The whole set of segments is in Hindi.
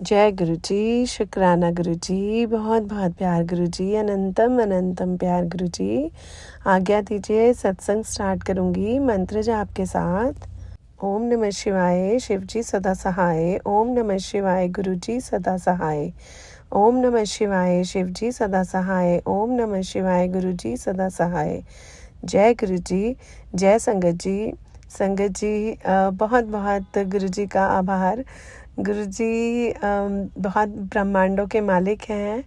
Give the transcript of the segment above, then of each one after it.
जय गुरु जी, शुक्राना गुरु जी, बहुत बहुत प्यार गुरु जी, अनंतम अनंतम प्यार गुरु जी। आज्ञा दीजिए, सत्संग स्टार्ट करूंगी मंत्र जाप के साथ। ओम नमः शिवाय, शिव जी सदा सहाय। ओम नमः शिवाय, गुरु जी सदा सहाय। ओम नमः शिवाय, शिव जी सदा सहाय। ओम नमः शिवाय, गुरु जी सदा सहाय। जय गुरु जी, जय संगत जी। संगत जी, बहुत बहुत गुरु जी का आभार। गुरु जी बहुत ब्रह्मांडों के मालिक हैं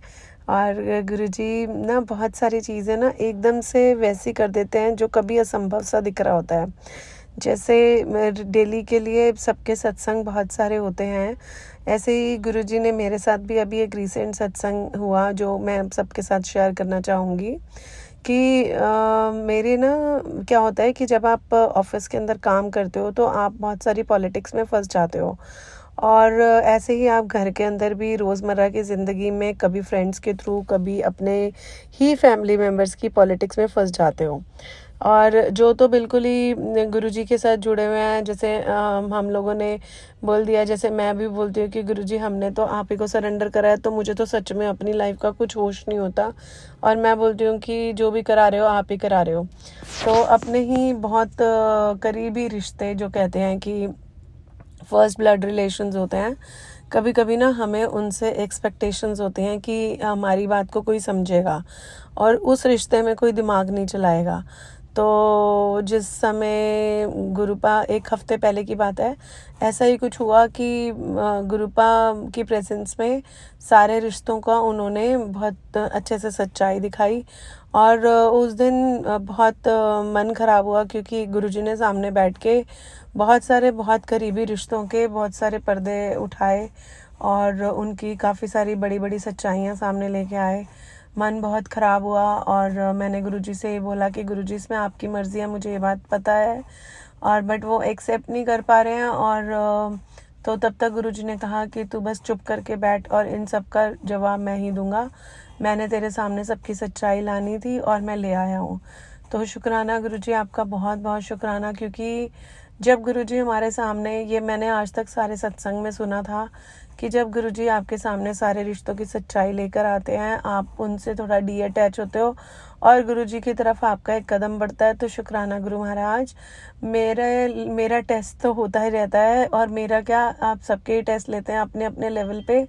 और गुरु जी ना बहुत सारी चीज़ें ना एकदम से वैसी कर देते हैं जो कभी असंभव सा दिख रहा होता है। जैसे डेली के लिए सबके सत्संग बहुत सारे होते हैं, ऐसे ही गुरु जी ने मेरे साथ भी अभी एक रीसेंट सत्संग हुआ जो मैं सबके साथ शेयर करना चाहूँगी कि मेरे ना क्या होता है कि जब आप ऑफिस के अंदर काम करते हो तो आप बहुत सारी पॉलिटिक्स में फंस जाते हो और ऐसे ही आप घर के अंदर भी रोज़मर्रा की ज़िंदगी में कभी फ्रेंड्स के थ्रू कभी अपने ही फैमिली मेम्बर्स की पॉलिटिक्स में फंस जाते हो। और जो तो बिल्कुल ही गुरुजी के साथ जुड़े हुए हैं, जैसे हम लोगों ने बोल दिया, जैसे मैं भी बोलती हूँ कि गुरुजी हमने तो आप ही को सरेंडर करा है, तो मुझे तो सच में अपनी लाइफ का कुछ होश नहीं होता और मैं बोलती हूँ कि जो भी करा रहे हो आप ही करा रहे हो। तो अपने ही बहुत करीबी रिश्ते जो कहते हैं कि फर्स्ट ब्लड रिलेशंस होते हैं, कभी कभी ना हमें उनसे एक्सपेक्टेशंस होते हैं कि हमारी बात को कोई समझेगा और उस रिश्ते में कोई दिमाग नहीं चलाएगा। तो जिस समय गुरुपा एक हफ्ते पहले की बात है, ऐसा ही कुछ हुआ कि गुरुपा की प्रेजेंस में सारे रिश्तों का उन्होंने बहुत अच्छे से सच्चाई दिखाई और उस दिन बहुत मन ख़राब हुआ क्योंकि गुरुजी ने सामने बैठ के बहुत सारे बहुत करीबी रिश्तों के बहुत सारे पर्दे उठाए और उनकी काफ़ी सारी बड़ी बड़ी सच्चाइयाँ सामने लेके आए। मन बहुत ख़राब हुआ और मैंने गुरुजी से ये बोला कि गुरुजी इसमें आपकी मर्ज़ी है, मुझे ये बात पता है और बट वो एक्सेप्ट नहीं कर पा रहे हैं। और तो तब तक गुरुजी ने कहा कि तू बस चुप करके बैठ और इन सब का जवाब मैं ही दूंगा, मैंने तेरे सामने सबकी सच्चाई लानी थी और मैं ले आया हूँ। तो शुक्राना गुरुजी, आपका बहुत बहुत शुक्राना, क्योंकि जब गुरुजी हमारे सामने, ये मैंने आज तक सारे सत्संग में सुना था कि जब गुरुजी आपके सामने सारे रिश्तों की सच्चाई लेकर आते हैं, आप उनसे थोड़ा डी अटैच होते हो और गुरुजी की तरफ आपका एक कदम बढ़ता है। तो शुक्राना गुरु महाराज। मेरा टेस्ट तो होता ही रहता है और मेरा क्या, आप सबके ही टेस्ट लेते हैं अपने अपने लेवल पे,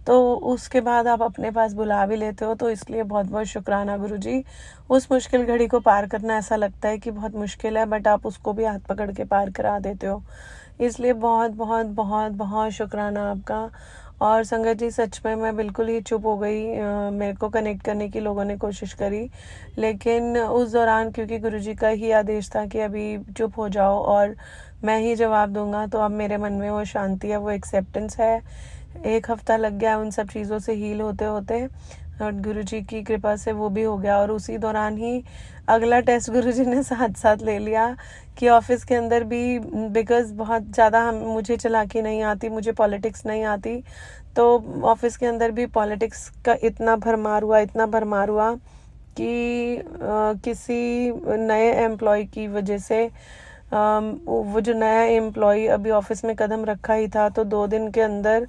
तो उसके बाद आप अपने पास बुला भी लेते हो, तो इसलिए बहुत बहुत शुक्राना गुरुजी। उस मुश्किल घड़ी को पार करना ऐसा लगता है कि बहुत मुश्किल है, बट आप उसको भी हाथ पकड़ के पार करा देते हो, इसलिए बहुत बहुत बहुत बहुत शुक्राना आपका। और संगत जी, सच में मैं बिल्कुल ही चुप हो गई। मेरे को कनेक्ट करने की लोगों ने कोशिश करी, लेकिन उस दौरान क्योंकि गुरुजी का ही आदेश था कि अभी चुप हो जाओ और मैं ही जवाब दूंगा, तो अब मेरे मन में वो शांति है, वो एक्सेप्टेंस है। एक हफ्ता लग गया उन सब चीज़ों से हील होते होते और गुरुजी की कृपा से वो भी हो गया। और उसी दौरान ही अगला टेस्ट गुरुजी ने साथ साथ ले लिया कि ऑफिस के अंदर भी, बिकॉज़ बहुत ज़्यादा मुझे चालाकी नहीं आती, मुझे पॉलिटिक्स नहीं आती, तो ऑफिस के अंदर भी पॉलिटिक्स का इतना भरमार हुआ कि किसी नए एम्प्लॉय की वजह से, वो जो नया एम्प्लॉय अभी ऑफिस में कदम रखा ही था, तो 2 दिन के अंदर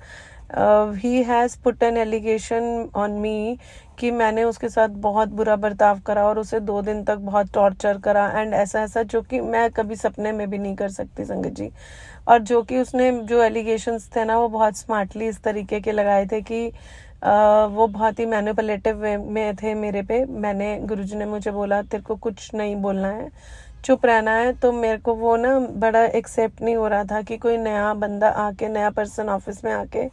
ही has put an allegation on me कि मैंने उसके साथ बहुत बुरा बर्ताव करा और उसे 2 दिन तक बहुत टॉर्चर करा एंड ऐसा ऐसा, जो कि मैं कभी सपने में भी नहीं कर सकती संगत जी। और जो कि उसने जो एलिगेशंस थे ना, वो बहुत स्मार्टली इस तरीके के लगाए थे कि वो बहुत ही मैनिपुलेटिव वे में थे मेरे पे। मैंने, गुरुजी ने मुझे बोला तेरे को कुछ नहीं बोलना है, चुप रहना है, तो मेरे को वो ना बड़ा एक्सेप्ट नहीं हो रहा था कि कोई नया बंदा आके, नया पर्सन ऑफिस में आके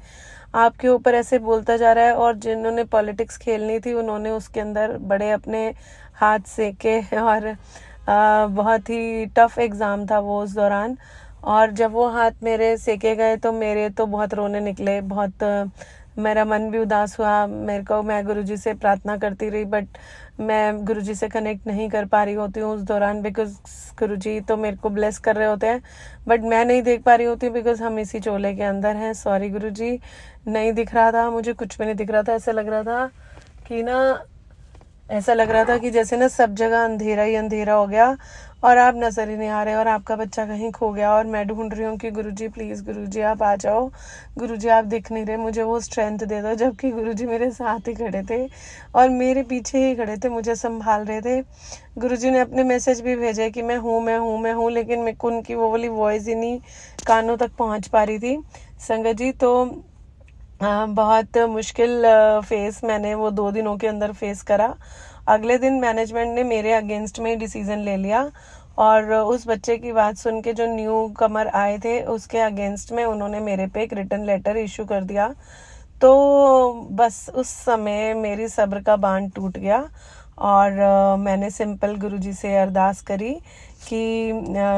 आपके ऊपर ऐसे बोलता जा रहा है। और जिन्होंने पॉलिटिक्स खेलनी थी उन्होंने उसके अंदर बड़े अपने हाथ सेके और बहुत ही टफ एग्ज़ाम था वो उस दौरान। और जब वो हाथ मेरे सेके गए तो मेरे तो बहुत रोने निकले, बहुत मेरा मन भी उदास हुआ। मैं गुरुजी से प्रार्थना करती रही, बट मैं गुरुजी से कनेक्ट नहीं कर पा रही होती हूँ उस दौरान, बिकॉज गुरुजी तो मेरे को ब्लेस कर रहे होते हैं बट मैं नहीं देख पा रही होती बिकॉज हम इसी चोले के अंदर हैं। सॉरी गुरुजी, नहीं दिख रहा था मुझे, कुछ भी नहीं दिख रहा था। ऐसा लग रहा था कि ना ऐसा लग रहा था कि जैसे ना सब जगह अंधेरा ही अंधेरा हो गया और आप नज़र ही नहीं आ रहे और आपका बच्चा कहीं खो गया और मैं ढूंढ रही हूँ कि गुरुजी प्लीज़, गुरुजी आप आ जाओ, गुरुजी आप दिख नहीं रहे, मुझे वो स्ट्रेंथ दे दो। जबकि गुरुजी मेरे साथ ही खड़े थे और मेरे पीछे ही खड़े थे, मुझे संभाल रहे थे। गुरुजी ने अपने मैसेज भी भेजे कि मैं हूँ, मैं हूँ, मैं हूँ, लेकिन मेरे को उनकी वो वाली वॉइस ही नहीं कानों तक पहुँच पा रही थी संगत जी। तो बहुत मुश्किल फेस मैंने वो 2 दिनों के अंदर फेस करा। अगले दिन मैनेजमेंट ने मेरे अगेंस्ट में डिसीज़न ले लिया और उस बच्चे की बात सुन के जो न्यू कमर आए थे उसके अगेंस्ट में उन्होंने मेरे पे एक रिटन लेटर इशू कर दिया। तो बस उस समय मेरी सब्र का बांध टूट गया और मैंने सिंपल गुरुजी से अरदास करी कि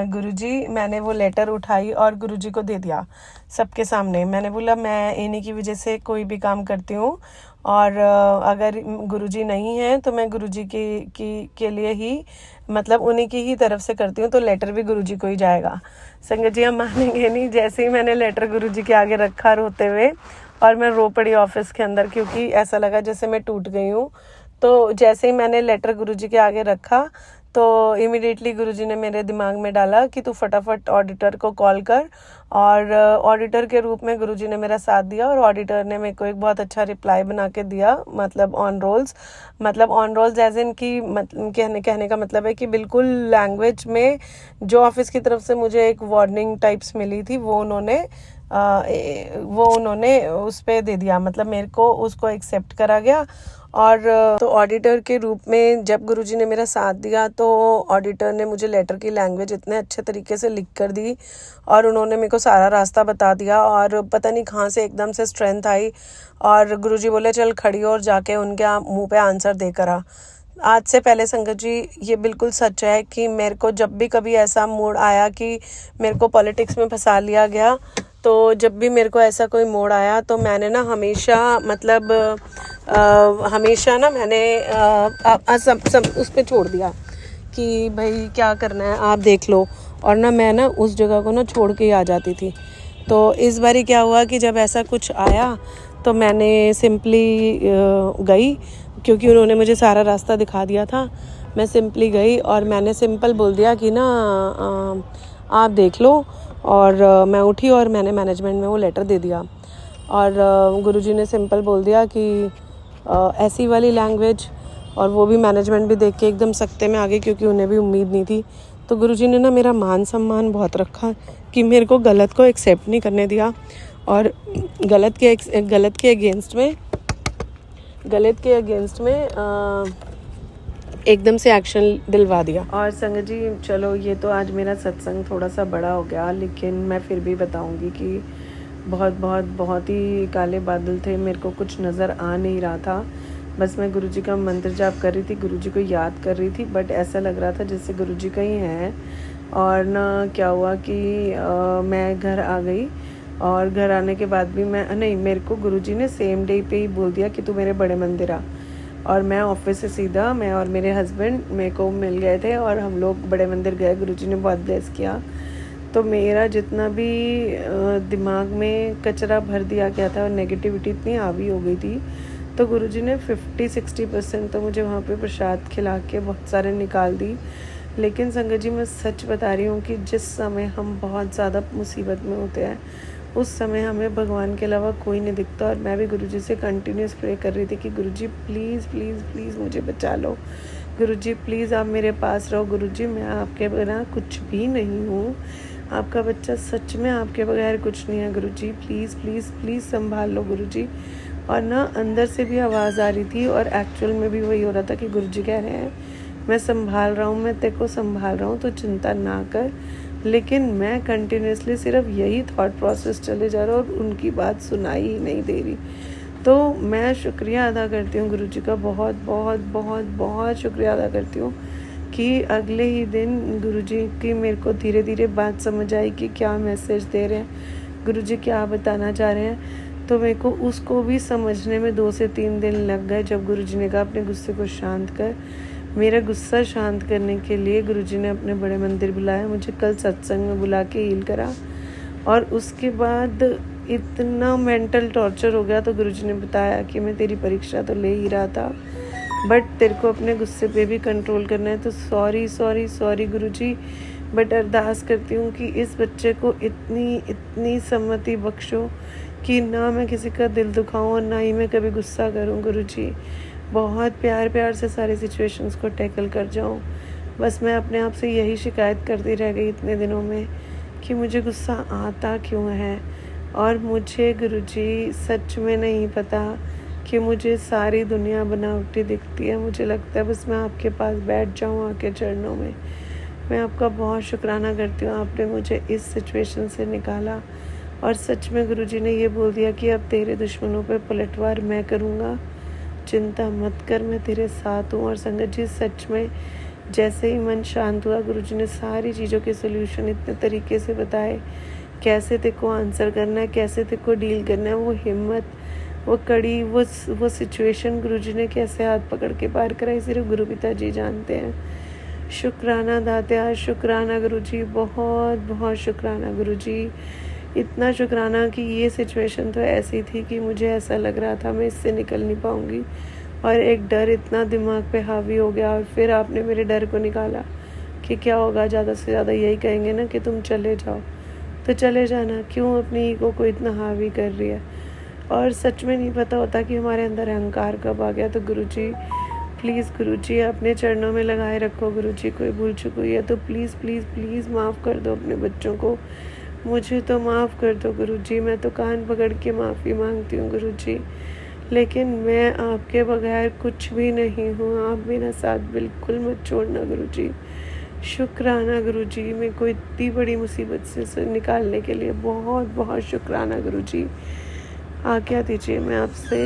गुरुजी, मैंने वो लेटर उठाई और गुरुजी को दे दिया सबके सामने। मैंने बोला मैं इन्हीं की वजह से कोई भी काम करती हूँ और अगर गुरुजी नहीं है तो मैं गुरुजी के लिए ही, मतलब उन्हीं की ही तरफ से करती हूँ, तो लेटर भी गुरुजी को ही जाएगा। संगत जी, हम मानेंगे नहीं, जैसे ही मैंने लेटर गुरुजी के आगे रखा रोते हुए और मैं रो पड़ी ऑफिस के अंदर, क्योंकि ऐसा लगा जैसे मैं टूट गई हूँ। तो जैसे ही मैंने लेटर गुरुजी के आगे रखा तो इमीडिएटली गुरुजी ने मेरे दिमाग में डाला कि तू फटाफट ऑडिटर को कॉल कर, और ऑडिटर के रूप में गुरुजी ने मेरा साथ दिया और ऑडिटर ने मेरे को एक बहुत अच्छा रिप्लाई बना के दिया, मतलब ऑन रोल्स एज इन की कहने का मतलब है कि बिल्कुल लैंग्वेज में जो ऑफिस की तरफ से मुझे एक वार्निंग टाइप्स मिली थी वो उन्होंने उस पे दे दिया, मतलब मेरे को उसको एक्सेप्ट करा गया। और तो ऑडिटर के रूप में जब गुरुजी ने मेरा साथ दिया तो ऑडिटर ने मुझे लेटर की लैंग्वेज इतने अच्छे तरीके से लिख कर दी और उन्होंने मेरे को सारा रास्ता बता दिया और पता नहीं कहाँ से एकदम से स्ट्रेंथ आई और गुरुजी बोले चल खड़ी हो और जाके उनके मुंह पे आंसर देकर आ। आज से पहले संगत जी ये बिल्कुल सच है कि मेरे को जब भी कभी ऐसा मूड आया कि मेरे को पॉलिटिक्स में फंसा लिया गया, तो जब भी मेरे को ऐसा कोई मोड़ आया तो मैंने ना हमेशा ना मैंने सब उस पे छोड़ दिया कि भाई क्या करना है आप देख लो, और ना मैं ना उस जगह को ना छोड़ के ही आ जाती थी। तो इस बारी क्या हुआ कि जब ऐसा कुछ आया तो मैंने सिंपली गई, क्योंकि उन्होंने मुझे सारा रास्ता दिखा दिया था। मैं सिंपली गई और मैंने सिंपल बोल दिया कि ना आप देख लो, और मैं उठी और मैंने मैनेजमेंट में वो लेटर दे दिया। और गुरुजी ने सिंपल बोल दिया कि ऐसी वाली लैंग्वेज, और वो भी मैनेजमेंट भी देख के एकदम सकते में आ गई, क्योंकि उन्हें भी उम्मीद नहीं थी। तो गुरुजी ने ना मेरा मान सम्मान बहुत रखा कि मेरे को गलत को एक्सेप्ट नहीं करने दिया और गलत के अगेंस्ट में एकदम से एक्शन दिलवा दिया। और संगत जी चलो, ये तो आज मेरा सत्संग थोड़ा सा बड़ा हो गया, लेकिन मैं फिर भी बताऊंगी कि बहुत ही काले बादल थे, मेरे को कुछ नज़र आ नहीं रहा था। बस मैं गुरुजी का मंत्र जाप कर रही थी, गुरुजी को याद कर रही थी, बट ऐसा लग रहा था जैसे गुरुजी का ही है। और ना क्या हुआ कि मैं घर आ गई और घर आने के बाद भी मेरे को गुरुजी ने सेम डे पे ही बोल दिया कि तू मेरे बड़े मंदिर आ। और मैं ऑफिस से सीधा मैं और मेरे हस्बैंड मेरे को मिल गए थे और हम लोग बड़े मंदिर गए। गुरुजी ने बहुत ब्लेस किया। तो मेरा जितना भी दिमाग में कचरा भर दिया गया था और नेगेटिविटी इतनी हावी हो गई थी, तो गुरुजी ने 50-60% तो मुझे वहाँ पे प्रसाद खिला के बहुत सारे निकाल दी। लेकिन संगत जी मैं सच बता रही हूँ कि जिस समय हम बहुत ज़्यादा मुसीबत में होते हैं उस समय हमें भगवान के अलावा कोई नहीं दिखता। और मैं भी गुरुजी से कंटिन्यूस प्रे कर रही थी कि गुरुजी प्लीज़ प्लीज़ प्लीज़ मुझे बचा लो, गुरुजी प्लीज़ आप मेरे पास रहो, गुरुजी मैं आपके बिना कुछ भी नहीं हूँ, आपका बच्चा सच में आपके बगैर कुछ नहीं है, गुरुजी प्लीज़ प्लीज़ प्लीज़ संभाल लो गुरुजी। और ना अंदर से भी आवाज़ आ रही थी और एक्चुअल में भी वही हो रहा था कि गुरुजी कह रहे हैं मैं संभाल रहा हूँ, मैं तेरे को संभाल रहा हूँ, तो चिंता ना कर। लेकिन मैं कंटिन्यूसली सिर्फ यही थॉट प्रोसेस चले जा रहा और उनकी बात सुनाई ही नहीं दे रही। तो मैं शुक्रिया अदा करती हूँ गुरुजी का, बहुत बहुत बहुत बहुत शुक्रिया अदा करती हूँ कि अगले ही दिन गुरुजी की मेरे को धीरे धीरे बात समझ आई कि क्या मैसेज दे रहे हैं गुरुजी, क्या बताना चाह रहे हैं। तो मेरे को उसको भी समझने में 2 से 3 दिन लग गए। जब गुरुजी ने कहा अपने गुस्से को शांत कर, मेरा गुस्सा शांत करने के लिए गुरुजी ने अपने बड़े मंदिर बुलाया, मुझे कल सत्संग में बुला के हील करा। और उसके बाद इतना मेंटल टॉर्चर हो गया तो गुरुजी ने बताया कि मैं तेरी परीक्षा तो ले ही रहा था, बट तेरे को अपने गुस्से पे भी कंट्रोल करना है। तो sorry sorry sorry Guruji, but अरदास करती हूँ कि इस बच्चे को इतनी इतनी सम्मति बख्शो कि ना मैं किसी का दिल दुखाऊं और ना ही मैं कभी गुस्सा करूं गुरुजी। बहुत प्यार प्यार से सारी सिचुएशंस को टैकल कर जाऊं। बस मैं अपने आप से यही शिकायत करती रह गई इतने दिनों में कि मुझे गुस्सा आता क्यों है। और मुझे गुरुजी सच में नहीं पता कि मुझे सारी दुनिया बनावटी दिखती है। मुझे लगता है बस मैं आपके पास बैठ जाऊं आके चरणों में। मैं आपका बहुत शुक्राना करती हूँ, आपने मुझे इस सिचुएशन से निकाला। और सच में गुरुजी ने ये बोल दिया कि अब तेरे दुश्मनों पे पलटवार मैं करूँगा, चिंता मत कर, मैं तेरे साथ हूँ। और संगत जी सच में जैसे ही मन शांत हुआ, गुरुजी ने सारी चीज़ों के सोल्यूशन इतने तरीके से बताए, कैसे तेरे को आंसर करना है, कैसे तेरे को डील करना है। वो हिम्मत, वो कड़ी, वो सिचुएशन गुरुजी ने कैसे हाथ पकड़ के पार कराई, सिर्फ गुरु पिता जी जानते हैं। शुक्राना दात्या, शुक्राना गुरुजी, बहुत बहुत शुक्राना गुरुजी। इतना शुक्राना कि ये सिचुएशन तो ऐसी थी कि मुझे ऐसा लग रहा था मैं इससे निकल नहीं पाऊँगी, और एक डर इतना दिमाग पे हावी हो गया। और फिर आपने मेरे डर को निकाला कि क्या होगा, ज़्यादा से ज़्यादा यही कहेंगे ना कि तुम चले जाओ, तो चले जाना, क्यों अपनी ईगो को इतना हावी कर रही है। और सच में नहीं पता होता कि हमारे अंदर अहंकार कब आ गया। तो गुरुजी प्लीज़, गुरुजी अपने चरणों में लगाए रखो गुरुजी। कोई भूल चूक हुई है तो प्लीज़ प्लीज़ प्लीज़ माफ़ कर दो अपने बच्चों को, मुझे तो माफ़ कर दो गुरुजी। मैं तो कान पकड़ के माफ़ी मांगती हूँ गुरुजी, लेकिन मैं आपके बगैर कुछ भी नहीं हूँ। आप मेरा साथ बिल्कुल मत छोड़ना गुरुजी। शुक्राना गुरुजी, मेरे को इतनी बड़ी मुसीबत से निकालने के लिए बहुत बहुत शुक्राना गुरुजी। आज्ञा दीजिए, मैं आपसे